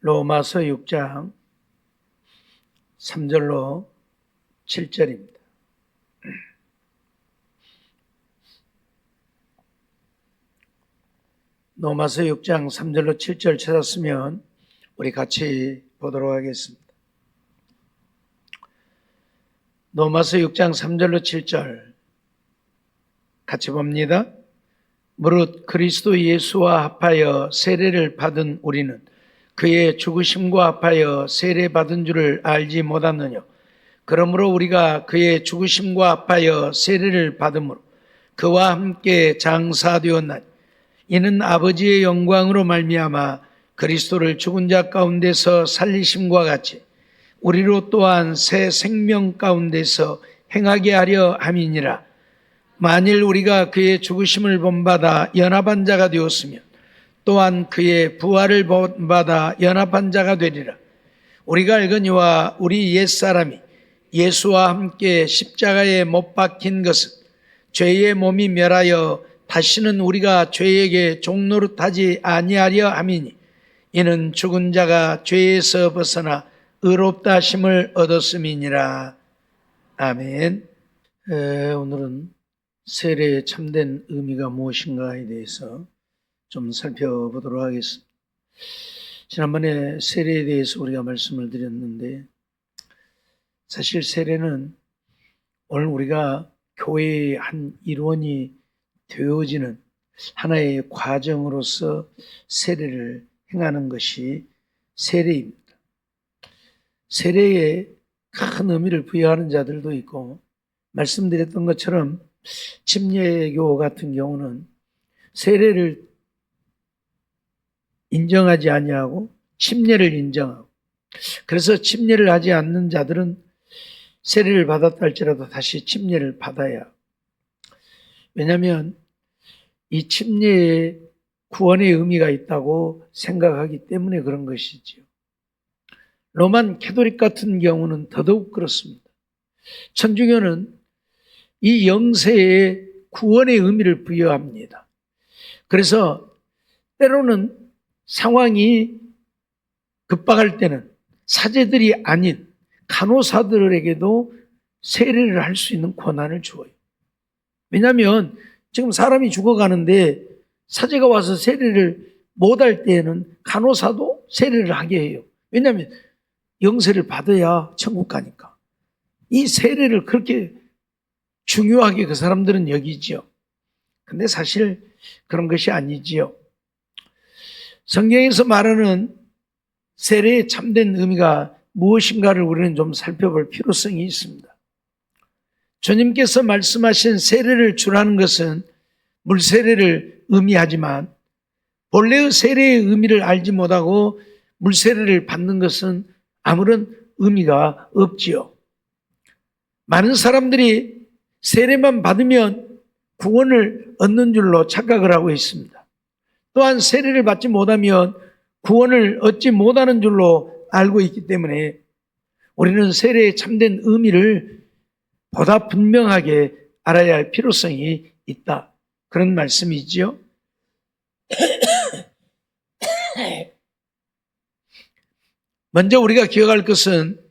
로마서 6장 3절로 7절입니다. 로마서 6장 3절로 7절 찾았으면 우리 같이 보도록 하겠습니다. 로마서 6장 3절로 7절 같이 봅니다. 무릇 그리스도 예수와 합하여 세례를 받은 우리는 그의 죽으심과 합하여 세례받은 줄을 알지 못하느냐. 그러므로 우리가 그의 죽으심과 합하여 세례를 받음으로 그와 함께 장사되었나니 이는 아버지의 영광으로 말미암아 그리스도를 죽은 자 가운데서 살리심과 같이 우리로 또한 새 생명 가운데서 행하게 하려 함이니라. 만일 우리가 그의 죽으심을 본받아 연합한 자가 되었으면 또한 그의 부활을 본받아 연합한 자가 되리라. 우리가 알거니와 우리 옛사람이 예수와 함께 십자가에 못 박힌 것은 죄의 몸이 멸하여 다시는 우리가 죄에게 종노릇하지 아니하려 함이니 이는 죽은 자가 죄에서 벗어나 의롭다 하심을 얻었음이니라. 아멘. 오늘은 세례의 참된 의미가 무엇인가에 대해서 좀 살펴보도록 하겠습니다. 지난번에 세례에 대해서 우리가 말씀을 드렸는데 사실 세례는 오늘 우리가 교회의 한 일원이 되어지는 하나의 과정으로서 세례를 행하는 것이 세례입니다. 세례에 큰 의미를 부여하는 자들도 있고 말씀드렸던 것처럼 침례교 같은 경우는 세례를 인정하지 아니하고 침례를 인정하고, 그래서 침례를 하지 않는 자들은 세례를 받았다 할지라도 다시 침례를 받아야. 왜냐하면 이 침례에 구원의 의미가 있다고 생각하기 때문에 그런 것이지요. 로만 캐토릭 같은 경우는 더더욱 그렇습니다. 천주교는 이 영세에 구원의 의미를 부여합니다. 그래서 때로는 상황이 급박할 때는 사제들이 아닌 간호사들에게도 세례를 할 수 있는 권한을 주어요. 왜냐하면 지금 사람이 죽어가는데 사제가 와서 세례를 못할 때에는 간호사도 세례를 하게 해요. 왜냐하면 영세를 받아야 천국 가니까. 이 세례를 그렇게 중요하게 그 사람들은 여기지요. 근데 사실 그런 것이 아니지요. 성경에서 말하는 세례의 참된 의미가 무엇인가를 우리는 좀 살펴볼 필요성이 있습니다. 주님께서 말씀하신 세례를 주라는 것은 물세례를 의미하지만 본래의 세례의 의미를 알지 못하고 물세례를 받는 것은 아무런 의미가 없지요. 많은 사람들이 세례만 받으면 구원을 얻는 줄로 착각을 하고 있습니다. 또한 세례를 받지 못하면 구원을 얻지 못하는 줄로 알고 있기 때문에 우리는 세례의 참된 의미를 보다 분명하게 알아야 할 필요성이 있다. 그런 말씀이지요. 먼저 우리가 기억할 것은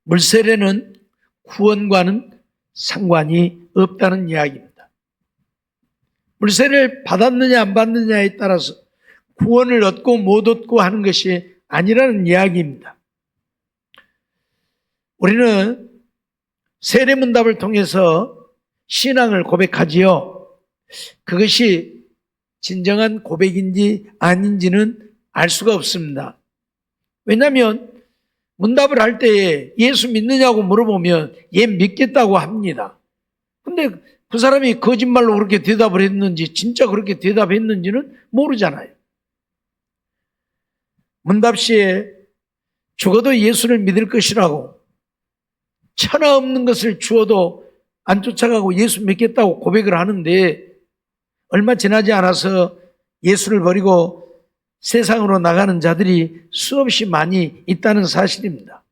물세례는 구원과는 상관이 없다는 이야기입니다. 물세례를 받았느냐 안 받느냐에 따라서 구원을 얻고 못 얻고 하는 것이 아니라는 이야기입니다. 우리는 세례문답을 통해서 신앙을 고백하지요. 그것이 진정한 고백인지 아닌지는 알 수가 없습니다. 왜냐하면 문답을 할 때에 예수 믿느냐고 물어보면 예 믿겠다고 합니다. 근데 그 사람이 거짓말로 그렇게 대답을 했는지 진짜 그렇게 대답했는지는 모르잖아요. 문답 시에 죽어도 예수를 믿을 것이라고 천하 없는 것을 주어도 안 쫓아가고 예수 믿겠다고 고백을 하는데 얼마 지나지 않아서 예수를 버리고 세상으로 나가는 자들이 수없이 많이 있다는 사실입니다.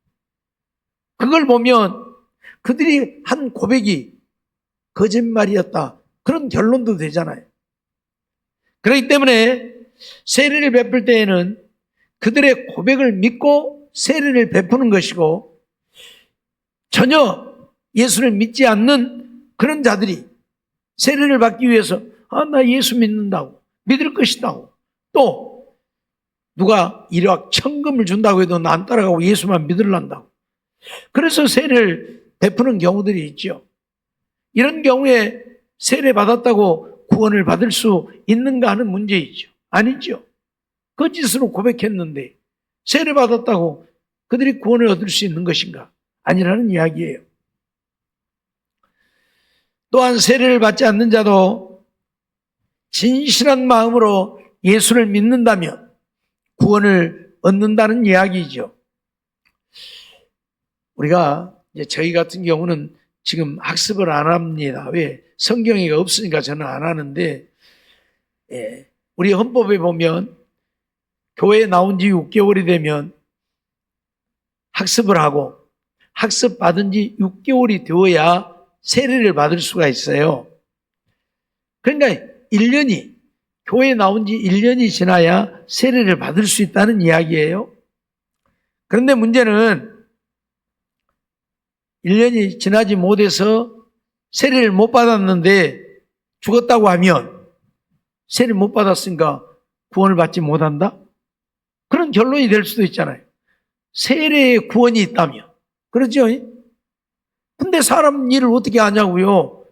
그걸 보면 그들이 한 고백이 거짓말이었다. 그런 결론도 되잖아요. 그렇기 때문에 세례를 베풀 때에는 그들의 고백을 믿고 세례를 베푸는 것이고, 전혀 예수를 믿지 않는 그런 자들이 세례를 받기 위해서 나 예수 믿는다고, 믿을 것이다고, 또 누가 1억 천금을 준다고 해도 나 안 따라가고 예수만 믿으란다고, 그래서 세례를 베푸는 경우들이 있죠. 이런 경우에 세례 받았다고 구원을 받을 수 있는가 하는 문제이죠. 아니죠. 거짓으로 고백했는데 세례 받았다고 그들이 구원을 얻을 수 있는 것인가? 아니라는 이야기예요. 또한 세례를 받지 않는 자도 진실한 마음으로 예수를 믿는다면 구원을 얻는다는 이야기죠. 우리가 이제 저희 같은 경우는 지금 학습을 안 합니다. 왜? 성경이 없으니까 저는 안 하는데, 우리 헌법에 보면 교회에 나온 지 6개월이 되면 학습을 하고, 학습 받은 지 6개월이 되어야 세례를 받을 수가 있어요. 그러니까 1년이, 교회에 나온 지 1년이 지나야 세례를 받을 수 있다는 이야기예요. 그런데 문제는 1년이 지나지 못해서 세례를 못 받았는데 죽었다고 하면 세례를 못 받았으니까 구원을 받지 못한다? 그런 결론이 될 수도 있잖아요. 세례에 구원이 있다면. 그렇죠? 근데 사람 일을 어떻게 하냐고요?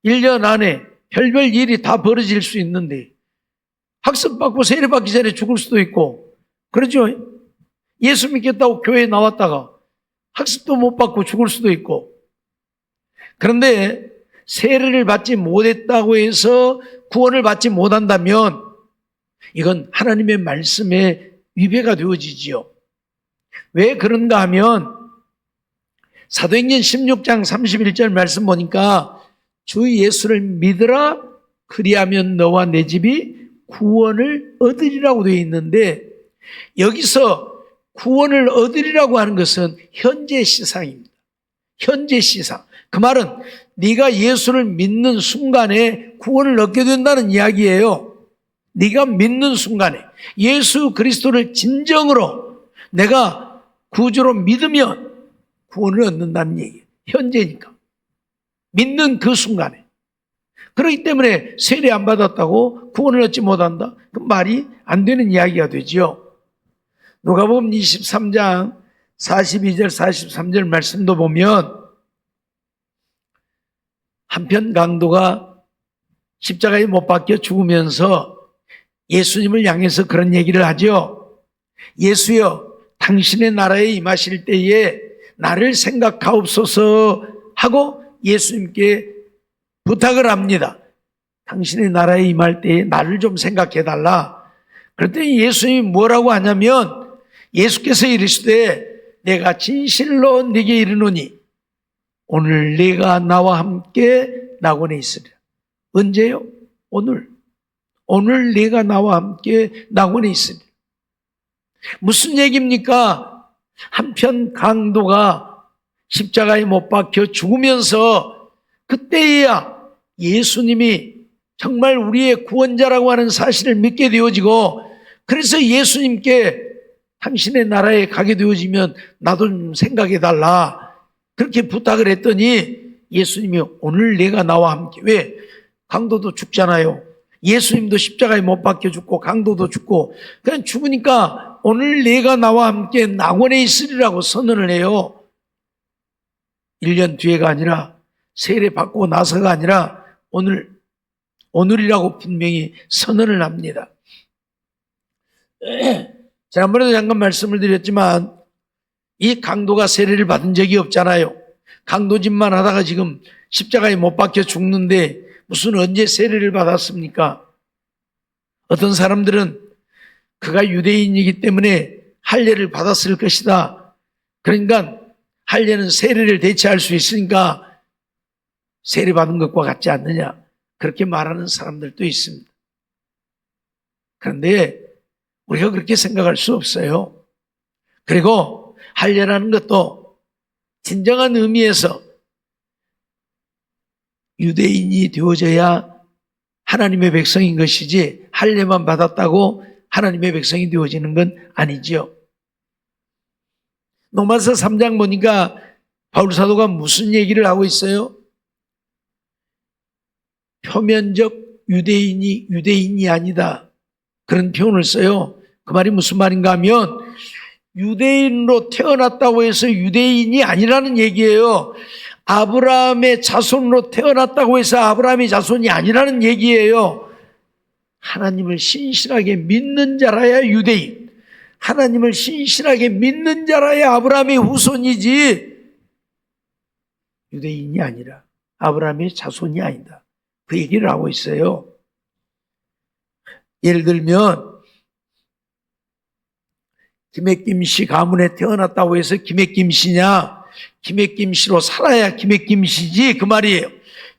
1년 안에 별별 일이 다 벌어질 수 있는데 학습받고 세례받기 전에 죽을 수도 있고, 그렇죠? 예수 믿겠다고 교회에 나왔다가 학습도 못 받고 죽을 수도 있고. 그런데 세례를 받지 못했다고 해서 구원을 받지 못한다면 이건 하나님의 말씀에 위배가 되어지지요. 왜 그런가 하면 사도행전 16장 31절 말씀 보니까 주 예수를 믿으라, 그리하면 너와 내 집이 구원을 얻으리라고 되어 있는데, 여기서 구원을 얻으리라고 하는 것은 현재 시상입니다. 현재 시상. 그 말은 네가 예수를 믿는 순간에 구원을 얻게 된다는 이야기예요. 네가 믿는 순간에 예수 그리스도를 진정으로 내가 구주로 믿으면 구원을 얻는다는 얘기예요. 현재니까. 믿는 그 순간에. 그렇기 때문에 세례 안 받았다고 구원을 얻지 못한다? 그 말이 안 되는 이야기가 되지요. 누가복음 23장 42절 43절 말씀도 보면 한편 강도가 십자가에 못 박혀 죽으면서 예수님을 향해서 그런 얘기를 하죠. 예수여, 당신의 나라에 임하실 때에 나를 생각하옵소서 하고 예수님께 부탁을 합니다. 당신의 나라에 임할 때에 나를 좀 생각해달라. 그랬더니 예수님이 뭐라고 하냐면, 예수께서 이르시되 내가 진실로 네게 이르노니 오늘 네가 나와 함께 낙원에 있으리라. 언제요? 오늘. 오늘 네가 나와 함께 낙원에 있으리라. 무슨 얘기입니까? 한편 강도가 십자가에 못 박혀 죽으면서 그때야 예수님이 정말 우리의 구원자라고 하는 사실을 믿게 되어지고, 그래서 예수님께 당신의 나라에 가게 되어지면 나도 좀 생각해달라 그렇게 부탁을 했더니 예수님이 오늘 내가 나와 함께. 왜? 강도도 죽잖아요. 예수님도 십자가에 못 박혀 죽고 강도도 죽고, 그냥 죽으니까 오늘 내가 나와 함께 낙원에 있으리라고 선언을 해요. 1년 뒤에가 아니라, 세례 받고 나서가 아니라 오늘이라고 분명히 선언을 합니다. 지난번에도 잠깐 말씀을 드렸지만 이 강도가 세례를 받은 적이 없잖아요. 강도짓만 하다가 지금 십자가에 못 박혀 죽는데 무슨 언제 세례를 받았습니까? 어떤 사람들은 그가 유대인이기 때문에 할례를 받았을 것이다. 그러니까 할례는 세례를 대체할 수 있으니까 세례 받은 것과 같지 않느냐, 그렇게 말하는 사람들도 있습니다. 그런데 우리가 그렇게 생각할 수 없어요. 그리고 할례라는 것도 진정한 의미에서 유대인이 되어져야 하나님의 백성인 것이지, 할례만 받았다고 하나님의 백성이 되어지는 건 아니죠. 로마서 3장 보니까 바울 사도가 무슨 얘기를 하고 있어요? 표면적 유대인이 아니다. 그런 표현을 써요. 그 말이 무슨 말인가 하면 유대인으로 태어났다고 해서 유대인이 아니라는 얘기예요. 아브라함의 자손으로 태어났다고 해서 아브라함의 자손이 아니라는 얘기예요. 하나님을 신실하게 믿는 자라야 유대인, 하나님을 신실하게 믿는 자라야 아브라함의 후손이지 유대인이 아니라 아브라함의 자손이 아니다. 그 얘기를 하고 있어요. 예를 들면 김해김씨 가문에 태어났다고 해서 김해김씨냐? 김해김씨로 살아야 김해김씨지 그 말이에요.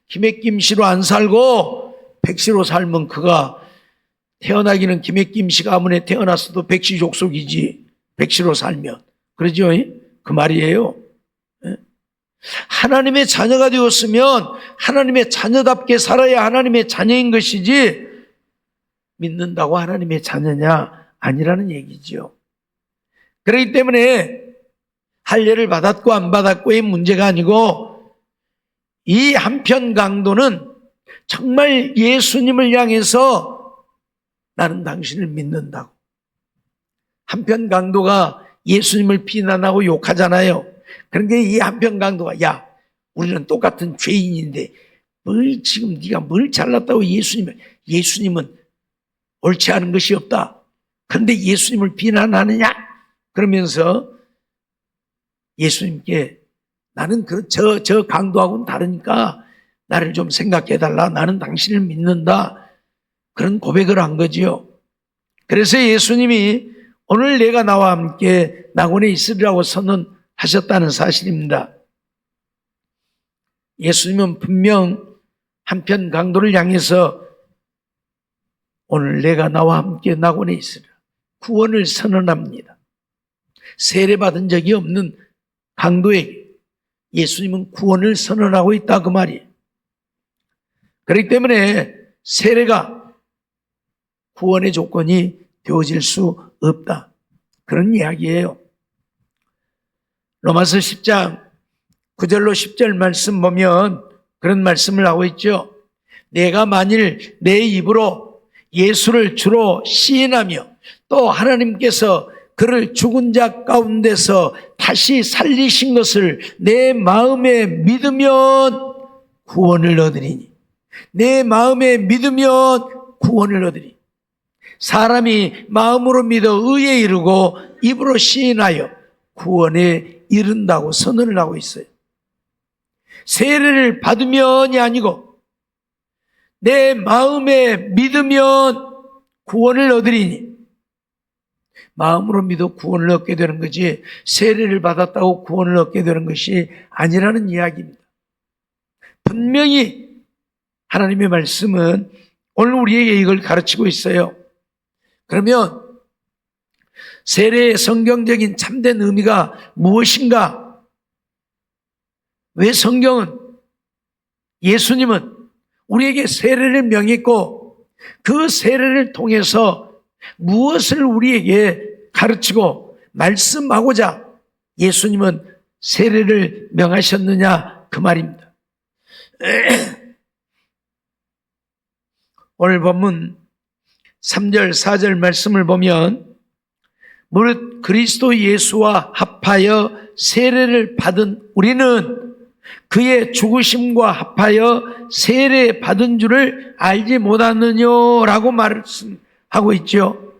김해김씨로 안 살고 백씨로 살면 그가 태어나기는 김해김씨 가문에 태어났어도 백씨 족속이지 백씨로 살면. 그러죠? 그 말이에요. 하나님의 자녀가 되었으면 하나님의 자녀답게 살아야 하나님의 자녀인 것이지 믿는다고 하나님의 자녀냐? 아니라는 얘기죠. 그렇기 때문에 할례를 받았고 안 받았고의 문제가 아니고 이 한편 강도는 정말 예수님을 향해서 나는 당신을 믿는다고. 한편 강도가 예수님을 비난하고 욕하잖아요. 그런데 이 한편 강도가 야 우리는 똑같은 죄인인데 뭘 지금 네가 뭘 잘났다고 예수님은 옳지 않은 것이 없다. 그런데 예수님을 비난하느냐? 그러면서 예수님께 나는 저 강도하고는 다르니까 나를 좀 생각해달라. 나는 당신을 믿는다. 그런 고백을 한 거지요. 그래서 예수님이 오늘 내가 나와 함께 낙원에 있으리라고 선언하셨다는 사실입니다. 예수님은 분명 한편 강도를 향해서 오늘 내가 나와 함께 낙원에 있으리라. 구원을 선언합니다. 세례받은 적이 없는 강도에게 예수님은 구원을 선언하고 있다 그 말이에요. 그렇기 때문에 세례가 구원의 조건이 되어질 수 없다. 그런 이야기예요. 로마서 10장 9절로 10절 말씀 보면 그런 말씀을 하고 있죠. 내가 만일 내 입으로 예수를 주로 시인하며 또 하나님께서 그를 죽은 자 가운데서 다시 살리신 것을 내 마음에 믿으면 구원을 얻으리니. 내 마음에 믿으면 구원을 얻으리니. 사람이 마음으로 믿어 의에 이르고 입으로 시인하여 구원에 이른다고 선언을 하고 있어요. 세례를 받으면이 아니고 내 마음에 믿으면 구원을 얻으리니. 마음으로 믿어 구원을 얻게 되는 거지 세례를 받았다고 구원을 얻게 되는 것이 아니라는 이야기입니다. 분명히 하나님의 말씀은 오늘 우리에게 이걸 가르치고 있어요. 그러면 세례의 성경적인 참된 의미가 무엇인가? 왜 성경은 예수님은 우리에게 세례를 명했고 그 세례를 통해서 무엇을 우리에게 가르치고 말씀하고자 예수님은 세례를 명하셨느냐 그 말입니다. 오늘 본문 3절 4절 말씀을 보면 무릇 그리스도 예수와 합하여 세례를 받은 우리는 그의 죽으심과 합하여 세례 받은 줄을 알지 못하느냐라고 말씀하고 있죠.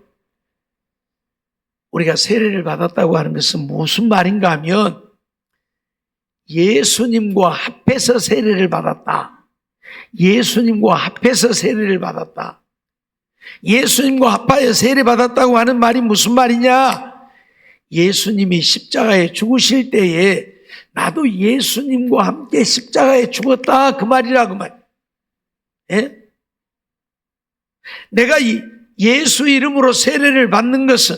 우리가 세례를 받았다고 하는 것은 무슨 말인가 하면 예수님과 합해서 세례를 받았다. 예수님과 합해서 세례를 받았다. 예수님과 합하여 세례받았다고 하는 말이 무슨 말이냐? 예수님이 십자가에 죽으실 때에 나도 예수님과 함께 십자가에 죽었다 그 말이라 그 말. 예? 내가 예수 이름으로 세례를 받는 것은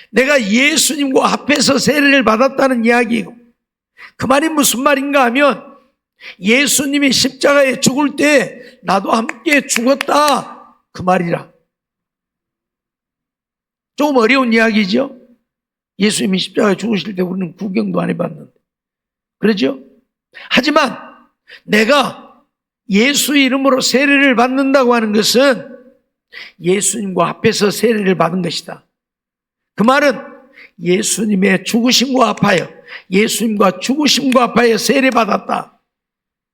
내가 예수님과 합해서 세례를 받았다는 이야기이고 그 말이 무슨 말인가 하면 예수님이 십자가에 죽을 때 나도 함께 죽었다 그 말이라. 조금 어려운 이야기죠. 예수님이 십자가에 죽으실 때 우리는 구경도 안 해봤는데. 그러죠? 하지만 내가 예수 이름으로 세례를 받는다고 하는 것은 예수님과 합해서 세례를 받은 것이다. 그 말은 예수님의 죽으심과 합하여, 예수님과 죽으심과 합하여 세례받았다.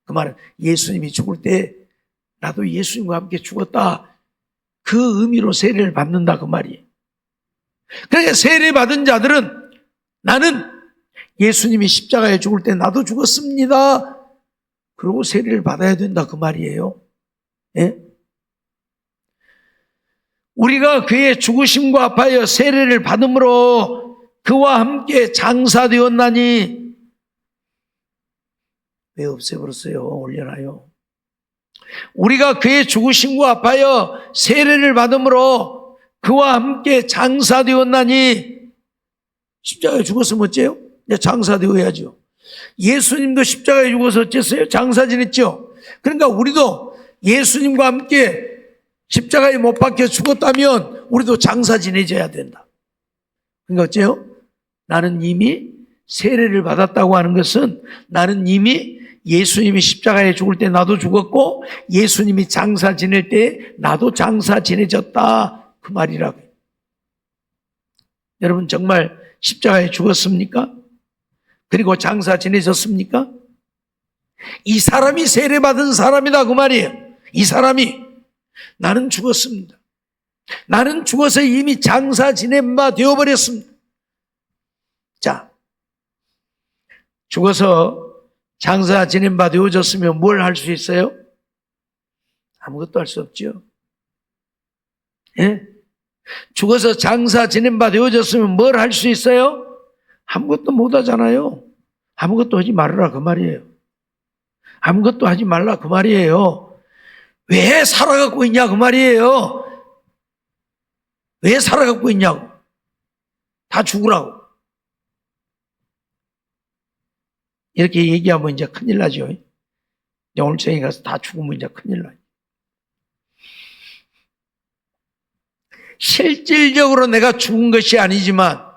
그 말은 예수님이 죽을 때 나도 예수님과 함께 죽었다. 그 의미로 세례를 받는다 그 말이에요. 그러니까 세례받은 자들은 나는 예수님이 십자가에 죽을 때 나도 죽었습니다. 그러고 세례를 받아야 된다 그 말이에요. 예? 우리가 그의 죽으심과 합하여 세례를 받음으로 그와 함께 장사되었나니 왜 없애버렸어요? 올려놔요. 우리가 그의 죽으심과 합하여 세례를 받음으로 그와 함께 장사되었나니 십자가에 죽었으면 어째요? 이제 장사되어야죠. 예수님도 십자가에 죽어서 어쨌어요? 장사 지냈죠. 그러니까 우리도 예수님과 함께 십자가에 못 박혀 죽었다면 우리도 장사 지내져야 된다. 그러니까 어째요? 나는 이미 세례를 받았다고 하는 것은 나는 이미 예수님이 십자가에 죽을 때 나도 죽었고 예수님이 장사 지낼 때 나도 장사 지내졌다 그 말이라고. 여러분 정말 십자가에 죽었습니까? 그리고 장사 지내졌습니까? 이 사람이 세례받은 사람이다 그 말이에요. 이 사람이 나는 죽었습니다. 나는 죽어서 이미 장사 지낸 바 되어버렸습니다. 자, 죽어서 장사 지낸 바 되어졌으면 뭘 할 수 있어요? 아무것도 할 수 없죠. 예? 죽어서 장사 지낸 바 되어졌으면 뭘 할 수 있어요? 아무것도 못 하잖아요. 아무것도 하지 말아라 그 말이에요. 아무것도 하지 말라 그 말이에요. 왜 살아갖고 있냐 그 말이에요. 왜 살아갖고 있냐고. 다 죽으라고. 이렇게 얘기하면 이제 큰일 나죠. 오늘 저녁에 가서 다 죽으면 이제 큰일 나요. 실질적으로 내가 죽은 것이 아니지만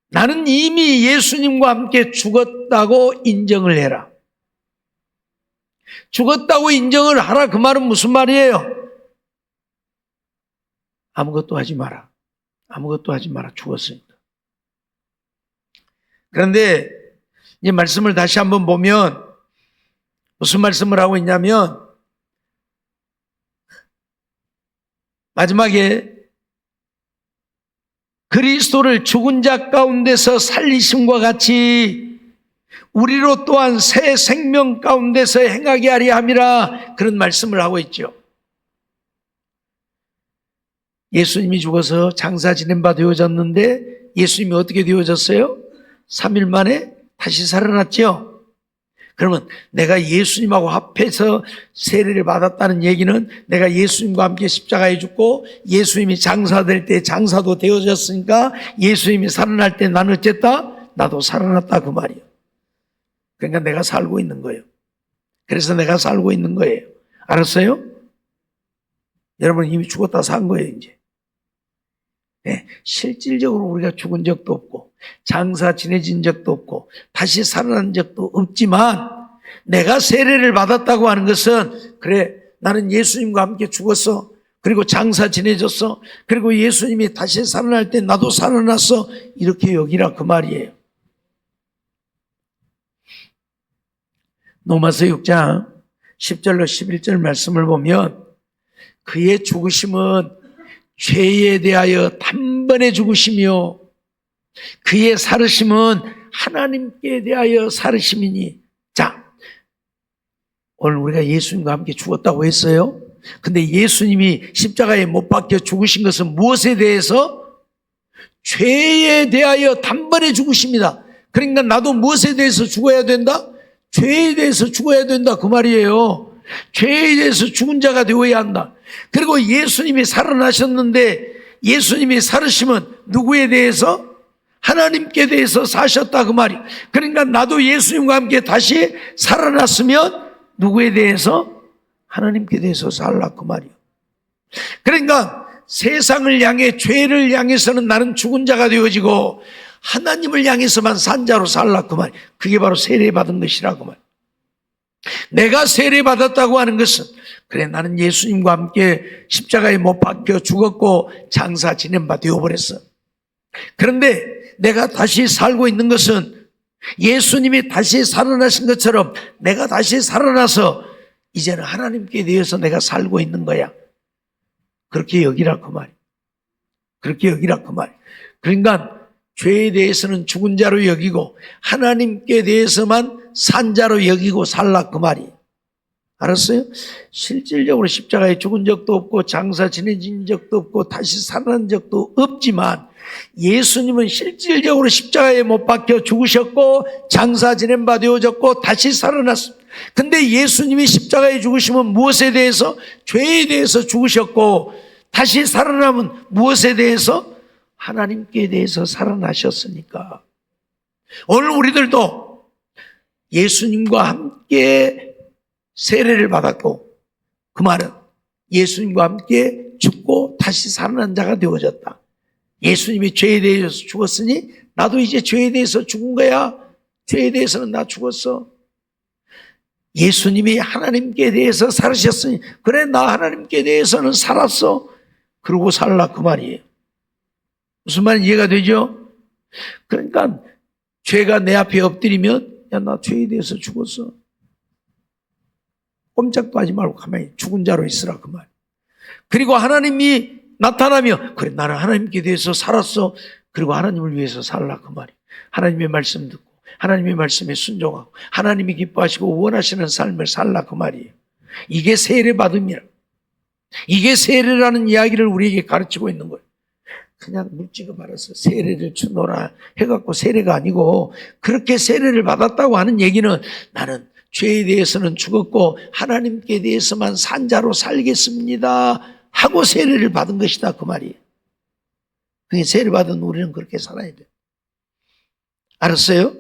나는 이미 예수님과 함께 죽었다고 인정을 해라. 죽었다고 인정을 하라 그 말은 무슨 말이에요? 아무것도 하지 마라. 아무것도 하지 마라. 죽었으니까. 그런데 이 말씀을 다시 한번 보면 무슨 말씀을 하고 있냐면 마지막에 그리스도를 죽은 자 가운데서 살리심과 같이 우리로 또한 새 생명 가운데서 행하게 하리 함이라 그런 말씀을 하고 있죠. 예수님이 죽어서 장사 지낸 바 되어졌는데 예수님이 어떻게 되어졌어요? 3일 만에 다시 살아났죠. 그러면 내가 예수님하고 합해서 세례를 받았다는 얘기는 내가 예수님과 함께 십자가에 죽고 예수님이 장사될 때 장사도 되어졌으니까 예수님이 살아날 때 나는 어쨌다? 나도 살아났다 그 말이에요. 그러니까 내가 살고 있는 거예요. 그래서 내가 살고 있는 거예요. 알았어요? 여러분 이미 죽었다 산 거예요 이제. 네, 실질적으로 우리가 죽은 적도 없고 장사 지내진 적도 없고 다시 살아난 적도 없지만 내가 세례를 받았다고 하는 것은 그래 나는 예수님과 함께 죽었어. 그리고 장사 지내졌어. 그리고 예수님이 다시 살아날 때 나도 살아났어. 이렇게 여기라 그 말이에요. 로마서 6장 10절로 11절 말씀을 보면 그의 죽으심은 죄에 대하여 단번에 죽으시며 그의 살으심은 하나님께 대하여 살으심이니. 자, 오늘 우리가 예수님과 함께 죽었다고 했어요. 근데 예수님이 십자가에 못 박혀 죽으신 것은 무엇에 대해서? 죄에 대하여 단번에 죽으십니다. 그러니까 나도 무엇에 대해서 죽어야 된다? 죄에 대해서 죽어야 된다 그 말이에요. 죄에 대해서 죽은 자가 되어야 한다. 그리고 예수님이 살아나셨는데 예수님이 살으시면 누구에 대해서? 하나님께 대해서 사셨다 그 말이. 그러니까 나도 예수님과 함께 다시 살아났으면 누구에 대해서? 하나님께 대해서 살라 그 말이에요. 그러니까 세상을 향해 죄를 향해서는 나는 죽은 자가 되어지고 하나님을 향해서만 산 자로 살라 그 말. 그게 바로 세례받은 것이라고 말. 내가 세례받았다고 하는 것은 그래 나는 예수님과 함께 십자가에 못 박혀 죽었고 장사 지낸 바 되어버렸어. 그런데 내가 다시 살고 있는 것은 예수님이 다시 살아나신 것처럼 내가 다시 살아나서 이제는 하나님께 대해서 내가 살고 있는 거야. 그렇게 여기라 그 말이야. 그렇게 여기라 그 말이야. 그러니까 죄에 대해서는 죽은 자로 여기고 하나님께 대해서만 산 자로 여기고 살라 그 말이에요. 알았어요? 실질적으로 십자가에 죽은 적도 없고 장사 지내진 적도 없고 다시 살아난 적도 없지만 예수님은 실질적으로 십자가에 못 박혀 죽으셨고 장사 지낸 바 되어졌고 다시 살아났습니다. 근데 예수님이 십자가에 죽으시면 무엇에 대해서? 죄에 대해서 죽으셨고 다시 살아남은 무엇에 대해서? 하나님께 대해서 살아나셨으니까. 오늘 우리들도 예수님과 함께 세례를 받았고 그 말은 예수님과 함께 죽고 다시 살아난 자가 되어졌다. 예수님이 죄에 대해서 죽었으니 나도 이제 죄에 대해서 죽은 거야. 죄에 대해서는 나 죽었어. 예수님이 하나님께 대해서 살으셨으니 그래 나 하나님께 대해서는 살았어. 그러고 살라 그 말이에요. 무슨 말인지 이해가 되죠? 그러니까 죄가 내 앞에 엎드리면 야 나 죄에 대해서 죽었어. 꼼짝도 하지 말고 가만히 죽은 자로 있으라 그 말. 그리고 하나님이 나타나면 그래 나는 하나님께 대해서 살았어. 그리고 하나님을 위해서 살라 그 말이에요. 하나님의 말씀 듣고 하나님의 말씀에 순종하고 하나님이 기뻐하시고 원하시는 삶을 살라 그 말이에요. 이게 세례받음이라. 이게 세례라는 이야기를 우리에게 가르치고 있는 거예요. 그냥 묻지가 말아서 세례를 주노라 해갖고 세례가 아니고 그렇게 세례를 받았다고 하는 얘기는 나는 죄에 대해서는 죽었고 하나님께 대해서만 산 자로 살겠습니다 하고 세례를 받은 것이다 그 말이에요. 그게 세례받은 우리는 그렇게 살아야 돼요. 알았어요?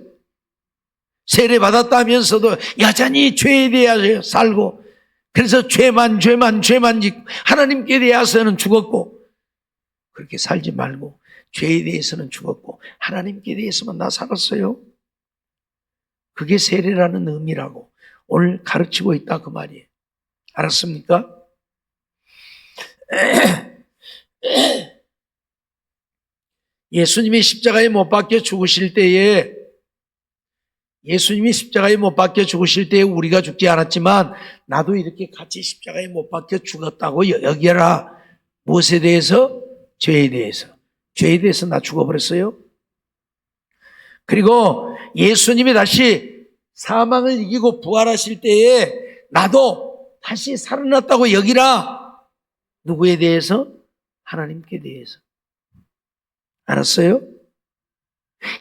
세례받았다면서도 여전히 죄에 대하여 살고 그래서 죄만 짓고 하나님께 대해서는 죽었고 그렇게 살지 말고 죄에 대해서는 죽었고 하나님께 대해서만 나 살았어요. 그게 세례라는 의미라고 오늘 가르치고 있다 그 말이에요. 알았습니까? 예수님이 십자가에 못 박혀 죽으실 때에 우리가 죽지 않았지만 나도 이렇게 같이 십자가에 못 박혀 죽었다고 여겨라. 무엇에 대해서? 죄에 대해서. 죄에 대해서 나 죽어버렸어요. 그리고 예수님이 다시 사망을 이기고 부활하실 때에 나도 다시 살아났다고 여기라. 누구에 대해서? 하나님께 대해서. 알았어요?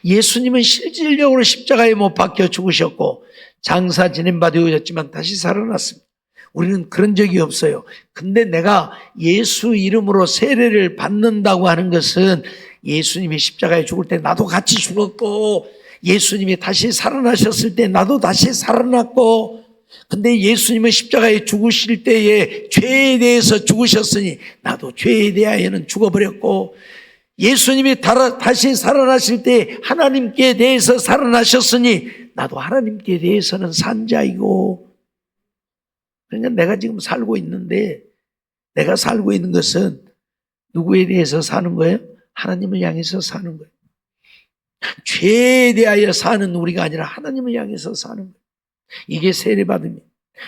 예수님은 실질적으로 십자가에 못 박혀 죽으셨고 장사 지낸 바 되어졌지만 다시 살아났습니다. 우리는 그런 적이 없어요. 근데 내가 예수 이름으로 세례를 받는다고 하는 것은 예수님이 십자가에 죽을 때 나도 같이 죽었고 예수님이 다시 살아나셨을 때 나도 다시 살아났고 근데 예수님은 십자가에 죽으실 때에 죄에 대해서 죽으셨으니 나도 죄에 대하여는 죽어버렸고 예수님이 다시 살아나실 때 하나님께 대해서 살아나셨으니 나도 하나님께 대해서는 산 자이고 그러니까 내가 지금 살고 있는데 내가 살고 있는 것은 누구에 대해서 사는 거예요? 하나님을 향해서 사는 거예요. 죄에 대하여 사는 우리가 아니라 하나님을 향해서 사는 거예요. 이게 세례받음이에요.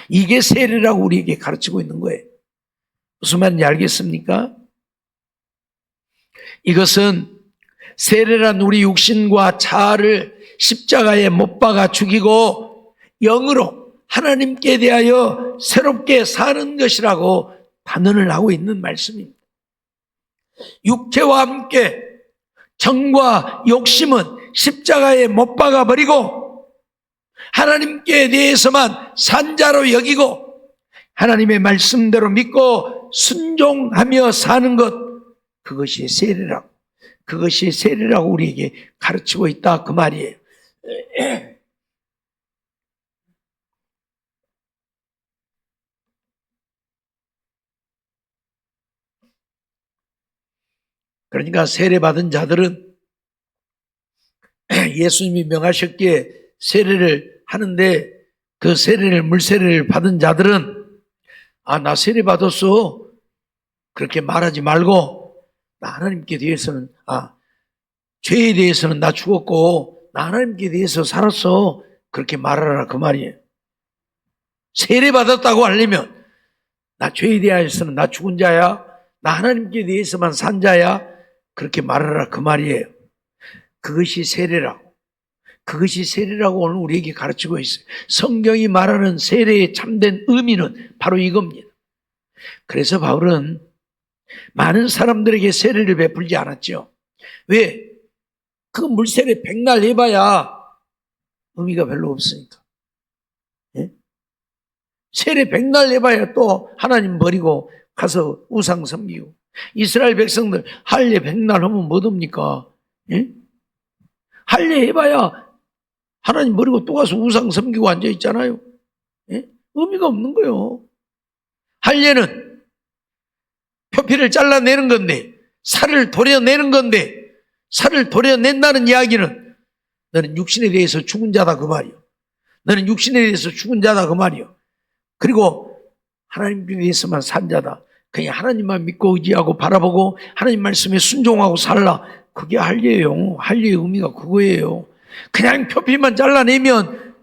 이게 세례라고 우리에게 가르치고 있는 거예요. 무슨 말인지 알겠습니까? 이것은 세례란 우리 육신과 자아를 십자가에 못 박아 죽이고 영으로 하나님께 대하여 새롭게 사는 것이라고 단언을 하고 있는 말씀입니다. 육체와 함께 정과 욕심은 십자가에 못 박아버리고 하나님께 대해서만 산 자로 여기고 하나님의 말씀대로 믿고 순종하며 사는 것, 그것이 세례라고. 그것이 세례라고 우리에게 가르치고 있다 그 말이에요. 그러니까 세례받은 자들은 예수님이 명하셨기에 세례를 하는데 그 물세례를 받은 자들은 나 세례 받았어. 그렇게 말하지 말고 나 하나님께 대해서는 죄에 대해서는 나 죽었고 나 하나님께 대해서 살았어. 그렇게 말하라 그 말이에요. 세례 받았다고 하려면 나 죄에 대해서는 나 죽은 자야. 나 하나님께 대해서만 산 자야. 그렇게 말하라 그 말이에요. 그것이 세례라고. 그것이 세례라고 오늘 우리에게 가르치고 있어요. 성경이 말하는 세례의 참된 의미는 바로 이겁니다. 그래서 바울은 많은 사람들에게 세례를 베풀지 않았죠. 왜? 그 물세례 백날 해봐야 의미가 별로 없으니까. 예? 세례 백날 해봐야 또 하나님 버리고 가서 우상 섬기고. 이스라엘 백성들 할례 백날 하면 뭐됩니까? 예? 할례 해봐야 하나님 버리고 또 가서 우상 섬기고 앉아있잖아요. 예? 의미가 없는 거예요. 할례는 표피를 잘라내는 건데, 살을 도려내는 건데, 살을 도려낸다는 이야기는 너는 육신에 대해서 죽은 자다 그 말이요. 너는 육신에 대해서 죽은 자다 그 말이요. 그리고 하나님께 대해서만 산 자다. 그냥 하나님만 믿고 의지하고 바라보고 하나님 말씀에 순종하고 살라. 그게 할례예요. 할례의 의미가 그거예요. 그냥 표피만 잘라내면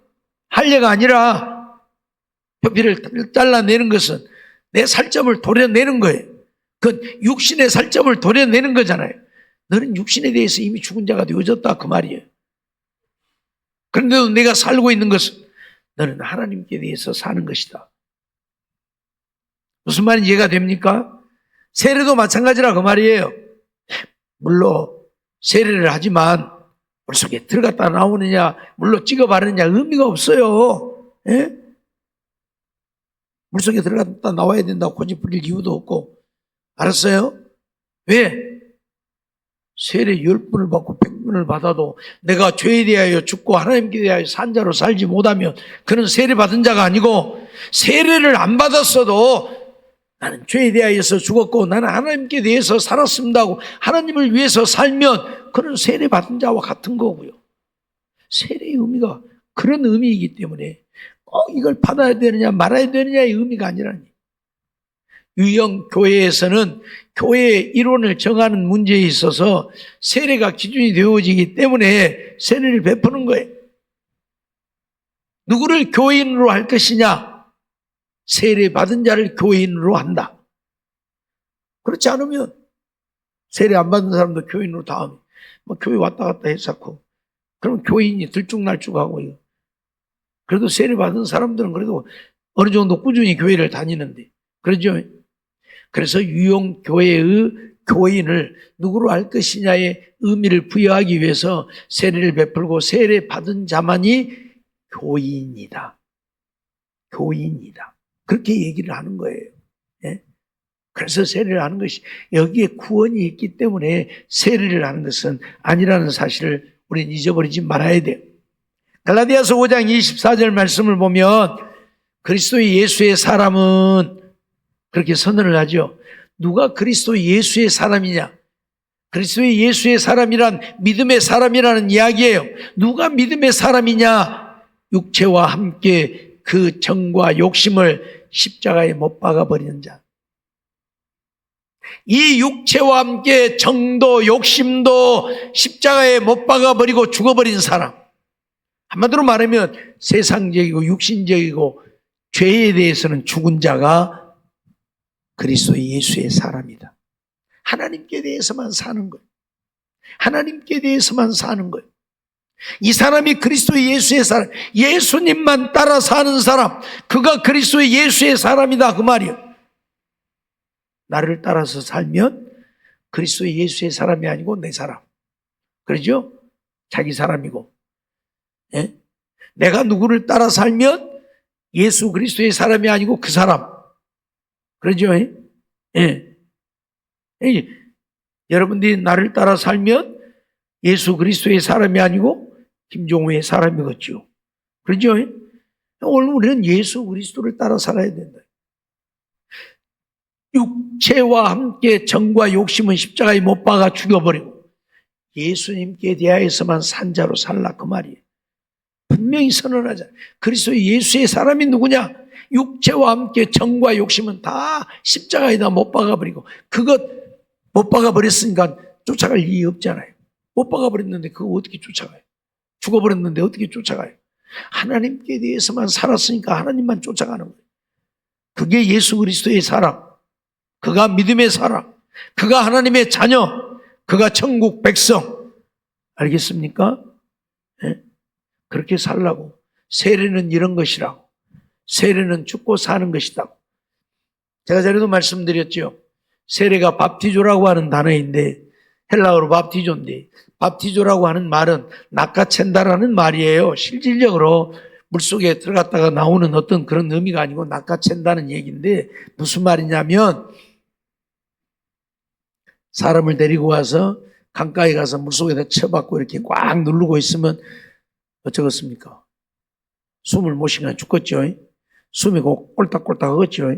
할례가 아니라 표피를 잘라내는 것은 내 살점을 도려내는 거예요. 그 육신의 살점을 도려내는 거잖아요. 너는 육신에 대해서 이미 죽은 자가 되어졌다 그 말이에요. 그런데도 내가 살고 있는 것은 너는 하나님께 대해서 사는 것이다. 무슨 말인지 이해가 됩니까? 세례도 마찬가지라 그 말이에요. 물로 세례를 하지만 물속에 들어갔다 나오느냐 물로 찍어 바르느냐 의미가 없어요. 예? 물속에 들어갔다 나와야 된다고 고집 부릴 이유도 없고. 알았어요? 왜? 세례 10분을 받고 100분을 받아도 내가 죄에 대하여 죽고 하나님께 대하여 산 자로 살지 못하면 그는 세례 받은 자가 아니고, 세례를 안 받았어도 나는 죄에 대하여서 죽었고 나는 하나님께 대해서 살았습니다 하고 하나님을 위해서 살면 그는 세례 받은 자와 같은 거고요. 세례의 의미가 그런 의미이기 때문에 꼭 이걸 받아야 되느냐 말아야 되느냐의 의미가 아니라니. 유형 교회에서는 교회의 이론을 정하는 문제에 있어서 세례가 기준이 되어지기 때문에 세례를 베푸는 거예요. 누구를 교인으로 할 것이냐? 세례 받은 자를 교인으로 한다. 그렇지 않으면 세례 안 받은 사람도 교인으로 다음에 교회 왔다 갔다 했었고, 그럼 교인이 들쭉날쭉하고 이거. 그래도 세례 받은 사람들은 그래도 어느 정도 꾸준히 교회를 다니는데, 그러죠? 그래서 유형 교회의 교인을 누구로 할 것이냐의 의미를 부여하기 위해서 세례를 베풀고 세례 받은 자만이 교인이다. 교인이다. 그렇게 얘기를 하는 거예요. 예? 그래서 세례를 하는 것이, 여기에 구원이 있기 때문에 세례를 하는 것은 아니라는 사실을 우리는 잊어버리지 말아야 돼요. 갈라디아서 5장 24절 말씀을 보면 그리스도 예수의 사람은 그렇게 선언을 하죠. 누가 그리스도 예수의 사람이냐? 그리스도 예수의 사람이란 믿음의 사람이라는 이야기예요. 누가 믿음의 사람이냐? 육체와 함께 그 정과 욕심을 십자가에 못 박아버리는 자. 이 육체와 함께 정도 욕심도 십자가에 못 박아버리고 죽어버린 사람. 한마디로 말하면 세상적이고 육신적이고 죄에 대해서는 죽은 자가 그리스도 예수의 사람이다. 하나님께 대해서만 사는 거예요. 하나님께 대해서만 사는 거예요. 이 사람이 그리스도 예수의 사람, 예수님만 따라 사는 사람, 그가 그리스도 예수의 사람이다 그 말이에요. 나를 따라서 살면 그리스도 예수의 사람이 아니고 내 사람. 그러죠? 자기 사람이고. 예? 내가 누구를 따라 살면 예수 그리스도의 사람이 아니고 그 사람. 그러죠? 예? 예. 여러분들이 나를 따라 살면 예수 그리스도의 사람이 아니고 김종우의 사람이겠죠. 그러죠? 예? 오늘 우리는 예수 그리스도를 따라 살아야 된다. 육체와 함께 정과 욕심은 십자가에 못 박아 죽여버리고 예수님께 대하여서만 산자로 살라 그 말이에요. 분명히 선언하잖아요. 그리스도 예수의 사람이 누구냐? 육체와 함께 정과 욕심은 다 십자가에다 못 박아버리고, 그것 못 박아버렸으니까 쫓아갈 일이 없잖아요. 못 박아버렸는데 그거 어떻게 쫓아가요? 죽어버렸는데 어떻게 쫓아가요? 하나님께 대해서만 살았으니까 하나님만 쫓아가는 거예요. 그게 예수 그리스도의 사람, 그가 믿음의 사람, 그가 하나님의 자녀, 그가 천국 백성. 알겠습니까? 네? 그렇게 살라고. 세례는 이런 것이라고. 세례는 죽고 사는 것이다. 제가 전에도 말씀드렸죠. 세례가 밥티조라고 하는 단어인데, 헬라어로 밥티조인데, 밥티조라고 하는 말은 낚아챈다라는 말이에요. 실질적으로 물속에 들어갔다가 나오는 어떤 그런 의미가 아니고 낚아챈다는 얘기인데, 무슨 말이냐면 사람을 데리고 와서 강가에 가서 물속에다 쳐박고 이렇게 꽉 누르고 있으면 어쩌겠습니까? 숨을 못 쉬면 죽겠죠. 숨이 꼴딱꼴딱 하겠죠.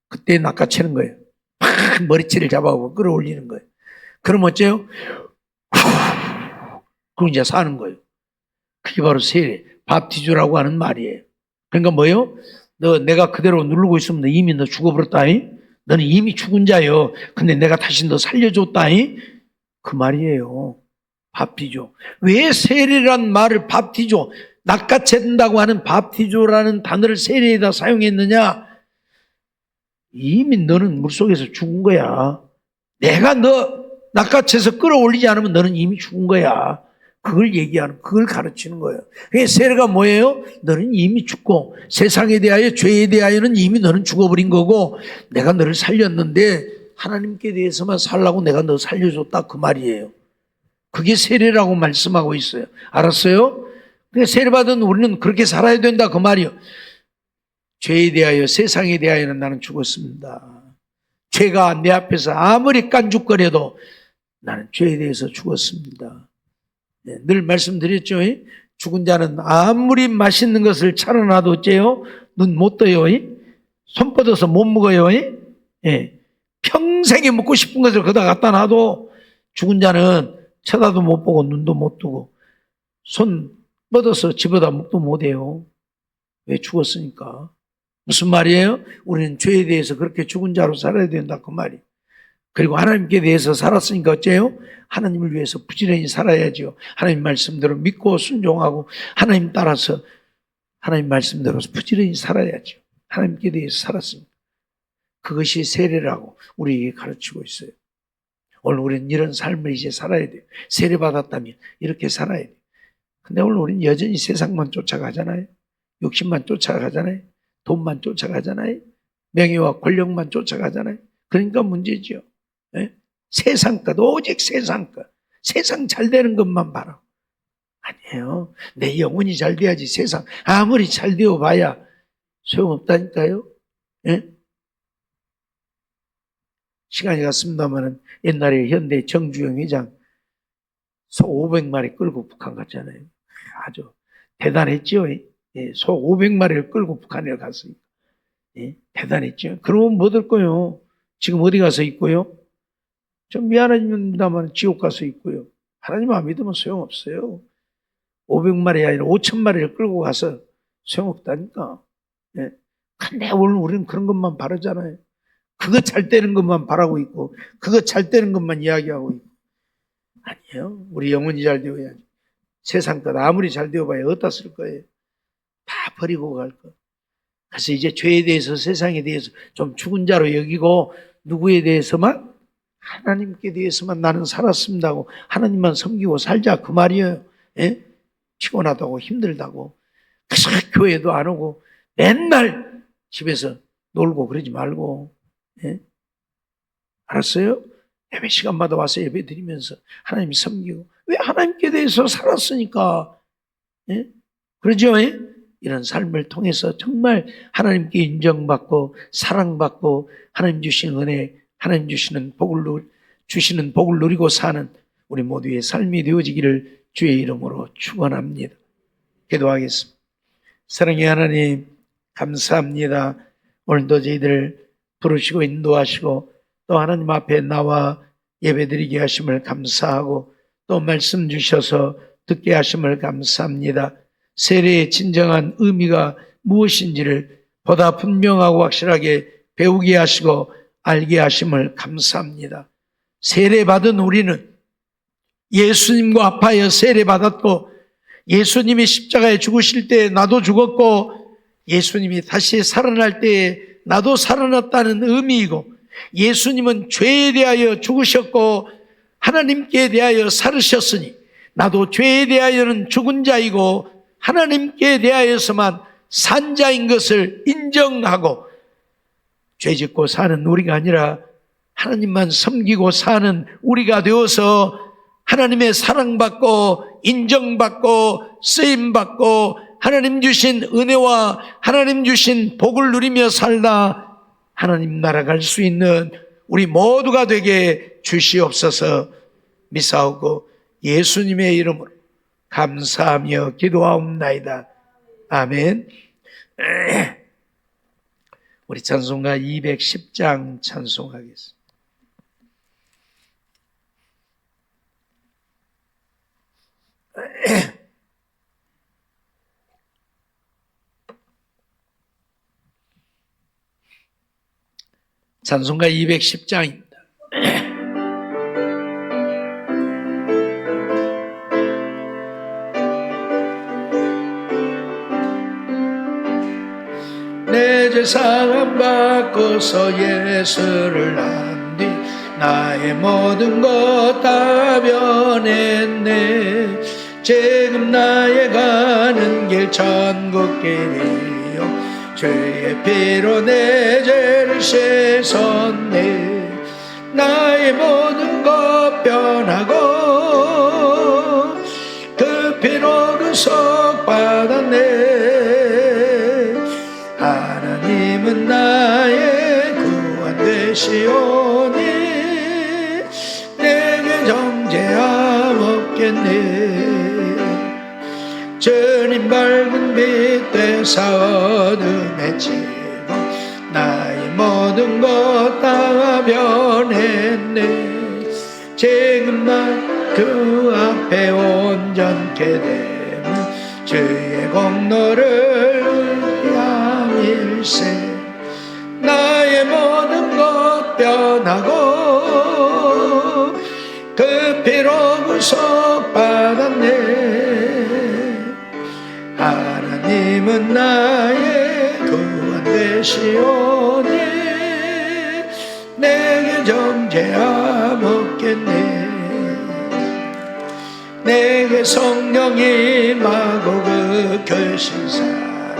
그때 낚아채는 거예요. 팍 머리채를 잡아오고 끌어올리는 거예요. 그럼 어째요? 그럼 이제 사는 거예요. 그게 바로 세례, 밥티주라고 하는 말이에요. 그러니까 뭐예요? 내가 그대로 누르고 있으면 너 이미 너 죽어버렸다잉? 너는 이미 죽은 자요. 근데 내가 다시 너 살려줬다잉? 그 말이에요. 밥티조. 왜 세례란 말을 밥티조, 낚아챈다고 하는 밥티조라는 단어를 세례에다 사용했느냐? 이미 너는 물속에서 죽은 거야. 내가 너 낚아채서 끌어올리지 않으면 너는 이미 죽은 거야. 그걸 얘기하는, 그걸 가르치는 거예요. 그게 세례가 뭐예요? 너는 이미 죽고 세상에 대하여, 죄에 대하여는 이미 너는 죽어버린 거고, 내가 너를 살렸는데 하나님께 대해서만 살라고 내가 너 살려줬다 그 말이에요. 그게 세례라고 말씀하고 있어요. 알았어요? 그러니까 세례받은 우리는 그렇게 살아야 된다 그 말이에요. 죄에 대하여, 세상에 대하여는 나는 죽었습니다. 죄가 내 앞에서 아무리 깐죽거려도 나는 죄에 대해서 죽었습니다. 네, 늘 말씀드렸죠. 죽은 자는 아무리 맛있는 것을 차려놔도 어째요? 눈 못 떠요. 손 뻗어서 못 먹어요. 예. 평생에 먹고 싶은 것을 거기다 갖다 놔도 죽은 자는 쳐다도 못 보고 눈도 못 뜨고 손 뻗어서 집어다 먹도 못해요. 왜? 죽었으니까. 무슨 말이에요? 우리는 죄에 대해서 그렇게 죽은 자로 살아야 된다 그 말이에요. 그리고 하나님께 대해서 살았으니까 어째요? 하나님을 위해서 부지런히 살아야죠. 하나님 말씀대로 믿고 순종하고 하나님 따라서 하나님 말씀대로 부지런히 살아야죠. 하나님께 대해서 살았으니까. 그것이 세례라고 우리에게 가르치고 있어요. 오늘 우리는 이런 삶을 이제 살아야 돼요. 세례 받았다면 이렇게 살아야 돼요. 근데 오늘 우리는 여전히 세상만 쫓아가잖아요. 욕심만 쫓아가잖아요. 돈만 쫓아가잖아요. 명예와 권력만 쫓아가잖아요. 그러니까 문제죠. 네? 세상 것, 오직 세상 것. 세상 잘 되는 것만 바라. 아니에요. 내 영혼이 잘 돼야지 세상 아무리 잘 되어 봐야 소용없다니까요. 네? 시간이 갔습니다만 옛날에 현대 정주영 회장 소 500마리 끌고 북한 갔잖아요. 아주 대단했죠. 예, 소 500마리를 끌고 북한에 갔으니까. 예, 대단했죠. 그러면 뭐 될 거요? 지금 어디 가서 있고요? 좀 미안합니다만 지옥 가서 있고요. 하나님 안 믿으면 소용없어요. 500마리 아니라 5,000마리를 끌고 가서 소용없다니까. 예. 근데 오늘 우리는 그런 것만 바라잖아요. 그거 잘 되는 것만 바라고 있고, 그거 잘 되는 것만 이야기하고 있고. 아니에요. 우리 영혼이 잘 되어야지. 세상 것 아무리 잘 되어봐야 어디다 쓸 거예요. 다 버리고 갈 거. 그래서 이제 죄에 대해서, 세상에 대해서 좀 죽은 자로 여기고, 누구에 대해서만? 하나님께 대해서만 나는 살았습니다 하고 하나님만 섬기고 살자 그 말이에요. 예? 피곤하다고 힘들다고 그래서 교회도 안 오고 맨날 집에서 놀고 그러지 말고. 예? 알았어요? 예배 시간마다 와서 예배 드리면서 하나님 섬기고. 왜? 하나님께 대해서 살았으니까. 예? 그러죠? 예? 이런 삶을 통해서 정말 하나님께 인정받고 사랑받고 하나님 주신 은혜, 하나님 주시는 복을 누리고 사는 우리 모두의 삶이 되어지기를 주의 이름으로 축원합니다. 기도하겠습니다. 사랑의 하나님 감사합니다. 오늘도 저희들 부르시고 인도하시고 또 하나님 앞에 나와 예배드리게 하심을 감사하고 또 말씀 주셔서 듣게 하심을 감사합니다. 세례의 진정한 의미가 무엇인지를 보다 분명하고 확실하게 배우게 하시고 알게 하심을 감사합니다. 세례받은 우리는 예수님과 합하여 세례받았고 예수님이 십자가에 죽으실 때 나도 죽었고 예수님이 다시 살아날 때에 나도 살아났다는 의미이고 예수님은 죄에 대하여 죽으셨고 하나님께 대하여 살으셨으니 나도 죄에 대하여는 죽은 자이고 하나님께 대하여서만 산 자인 것을 인정하고 죄짓고 사는 우리가 아니라 하나님만 섬기고 사는 우리가 되어서 하나님의 사랑받고 인정받고 쓰임받고 하나님 주신 은혜와 하나님 주신 복을 누리며 살다 하나님 나라 갈 수 있는 우리 모두가 되게 주시옵소서. 미사오고 예수님의 이름으로 감사하며 기도하옵나이다. 아멘. 우리 찬송가 210장 찬송하겠습니다. 찬송가 210장입니다. 내 죄 사함 받고서 예수를 안 뒤 나의 모든 것 다 변했네. 지금 나의 가는 길 천국길이요 죄의 피로 내 죄를 씻었네. 나의 모든 것 변하고 그 피로 구속받았네. 하나님은 나의 구원 되시오니 내게 정죄함 없겠네. 주님 밝은 빛 되사 어둠에 지고 나의 모든 것 다 변했네. 지금 나 그 앞에 온전케 되면 주의 공로를 의미함일세. 나의 모든 것 변하고 그 피로 구속받았네. 하나님은 나의 구원 되시오니 내게 정죄함 없겠네. 내게 성령이 임하고 그 결실사를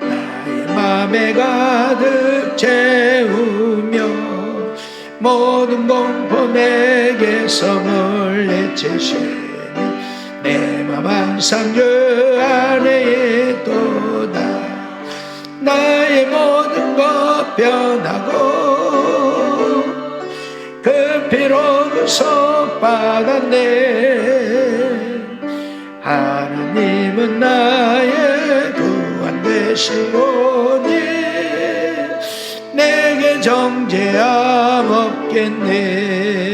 나의 맘에 가득 채우며 모든 공포 내게서 물리치시니 내 맘 항상 주 안에 있도다. 나의 모든 것 변하고 그 피로 구속받았네. 하나님은 나의 구원 되시오니 내게 정죄함 없겠네.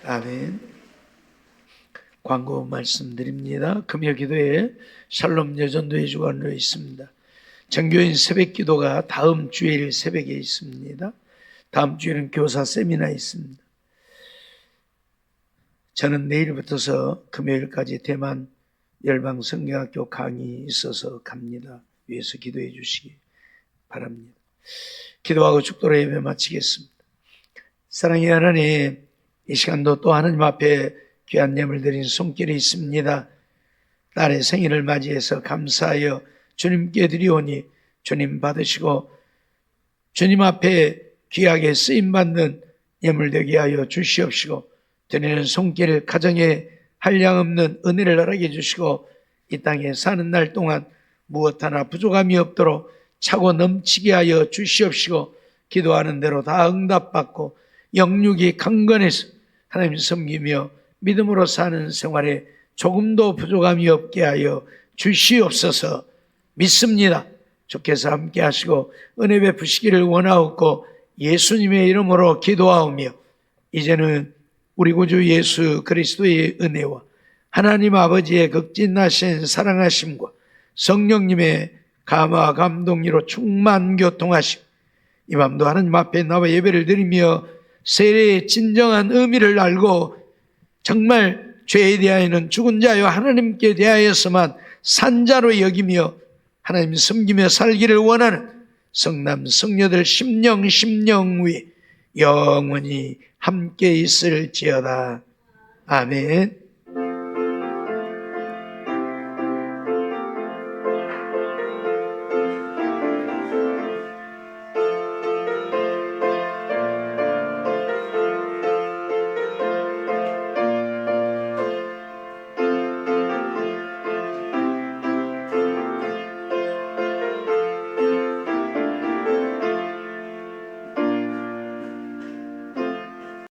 아멘. 광고 말씀드립니다. 금요 기도에 샬롬 여전도의 주관으로 있습니다. 정교인 새벽 기도가 다음 주일 새벽에 있습니다. 다음 주에는 교사 세미나 있습니다. 저는 내일부터서 금요일까지 대만 열방성경학교 강의 있어서 갑니다. 위해서 기도해 주시기 바랍니다. 기도하고 축도로 예배 마치겠습니다. 사랑의 하나님, 이 시간도 또 하나님 앞에 귀한 예물 드린 손길이 있습니다. 딸의 생일을 맞이해서 감사하여 주님께 드리오니 주님 받으시고 주님 앞에 귀하게 쓰임받는 예물 되게 하여 주시옵시고 드리는 손길 가정에 한량없는 은혜를 허락해 주시고 이 땅에 사는 날 동안 무엇 하나 부족함이 없도록 차고 넘치게 하여 주시옵시고 기도하는 대로 다 응답받고 영육이 강건해서 하나님 섬기며 믿음으로 사는 생활에 조금도 부족함이 없게 하여 주시옵소서. 믿습니다. 주께서 함께 하시고 은혜 베푸시기를 원하옵고 예수님의 이름으로 기도하오며 이제는 우리 구주 예수 그리스도의 은혜와 하나님 아버지의 극진하신 사랑하심과 성령님의 감화 감동으로 충만 교통하심, 이 밤도 하나님 앞에 나와 예배를 드리며 세례의 진정한 의미를 알고 정말 죄에 대하여는 죽은 자여 하나님께 대하여서만 산 자로 여기며 하나님 섬기며 살기를 원하는 성남 성녀들 심령 위에 영원히 함께 있을지어다. 아멘.